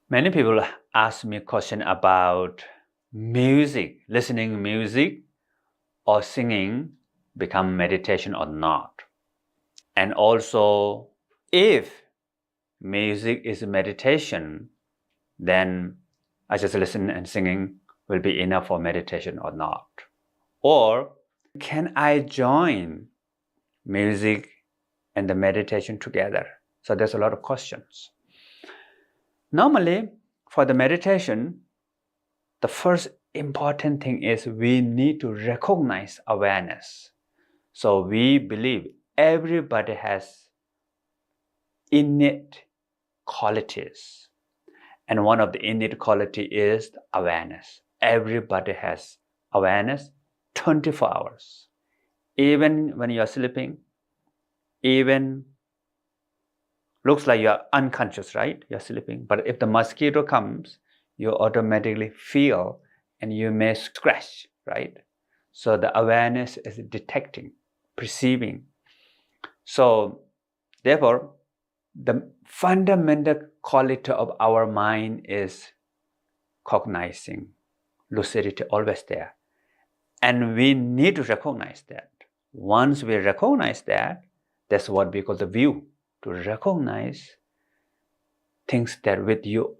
Many people ask me a question about music, listening music or singing become meditation or not. And also, if music is meditation, then I just listen and singing will be enough for meditation or not. Or can I join music and the meditation together? So there's a lot of questions. Normally, for the meditation, the first important thing is we need to recognize awareness. So we believe everybody has innate qualities. And one of the innate quality is awareness. Everybody has awareness 24 hours. Even when you're sleeping, even looks like you're unconscious, right? You're sleeping. But if the mosquito comes, you automatically feel and you may scratch, right? So the awareness is detecting, perceiving. So therefore, the fundamental quality of our mind is cognizing, lucidity always there. And we need to recognize that. Once we recognize that, that's what we call the view, to recognize things that are with you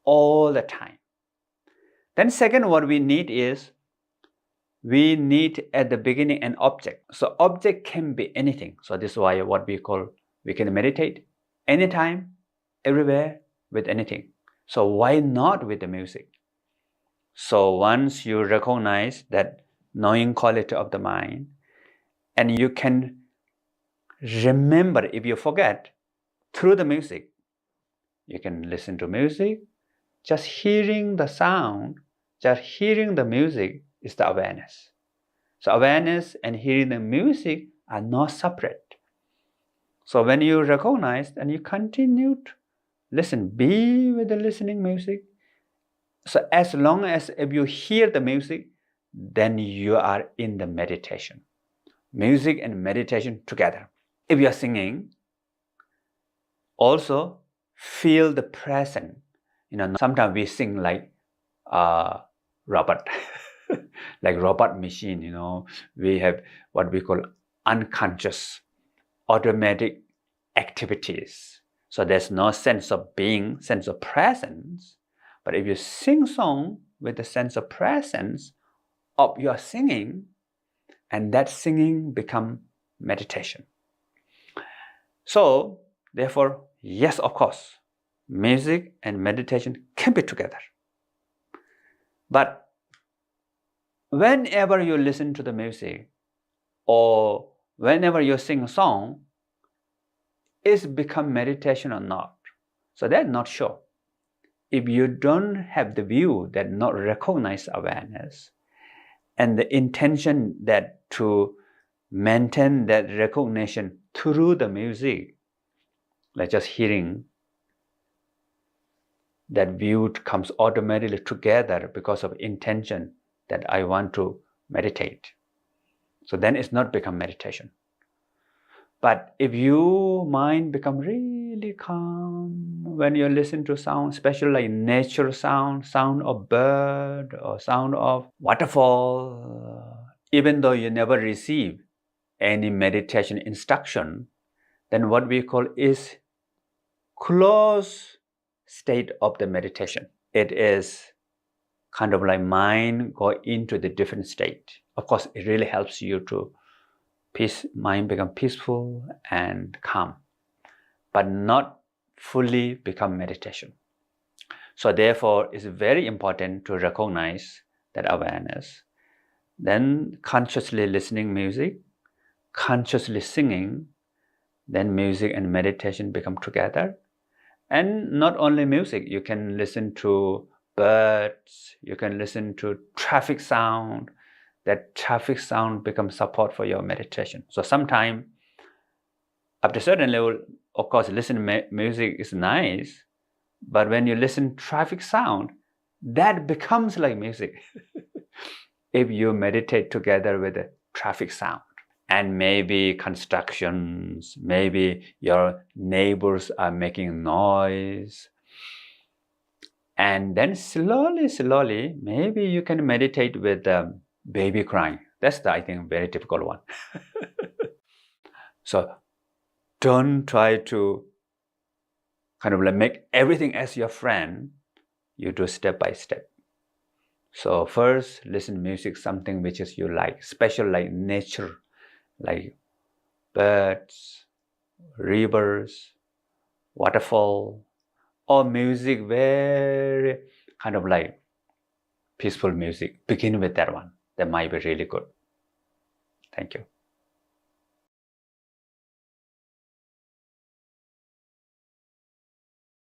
all the time. Then second, what we need is, we need at the beginning an object. So object can be anything. So this is why what we call, we can meditate anytime, everywhere, with anything. So why not with the music? So once you recognize that knowing quality of the mind, and you can remember, if you forget, through the music, you can listen to music, just hearing the sound, just hearing the music is the awareness. So awareness and hearing the music are not separate. So when you recognize and you continue to listen, be with the listening music. So as long as if you hear the music, then you are in the meditation. Music and meditation together. If you are singing, also feel the present. Sometimes we sing like robot, like robot machine. We have what we call unconscious, automatic activities. So there's no sense of being, sense of presence. But if you sing song with the sense of presence of your singing, and that singing become meditation. So therefore, yes, of course, music and meditation can be together. But whenever you listen to the music or whenever you sing a song, is become meditation or not? So that's not sure. If you don't have the view that not recognize awareness and the intention that to maintain that recognition through the music, like just hearing, that view comes automatically together because of intention that I want to meditate. So then it's not become meditation. But if your mind become really calm when you listen to sound, especially like natural sound of bird or sound of waterfall, even though you never receive any meditation instruction, then what we call is close state of the meditation. It is kind of like mind go into the different state. Of course, it really helps you to mind become peaceful and calm, but not fully become meditation. So therefore, it's very important to recognize that awareness, then consciously listening music, consciously singing, then music and meditation become together. And not only music, you can listen to birds, you can listen to traffic sound. That traffic sound becomes support for your meditation. So sometimes, up to a certain level, of course, listening music is nice, but when you listen traffic sound, that becomes like music. If you meditate together with the traffic sound, and maybe constructions, maybe your neighbors are making noise, And then slowly, maybe you can meditate with baby crying. That's I think, very difficult one. So don't try to kind of like make everything as your friend. You do step by step. So first, listen to music, something which is you like, special like nature, like birds, rivers, waterfall, or music, very kind of like peaceful music. Begin with that one. That might be really good. Thank you.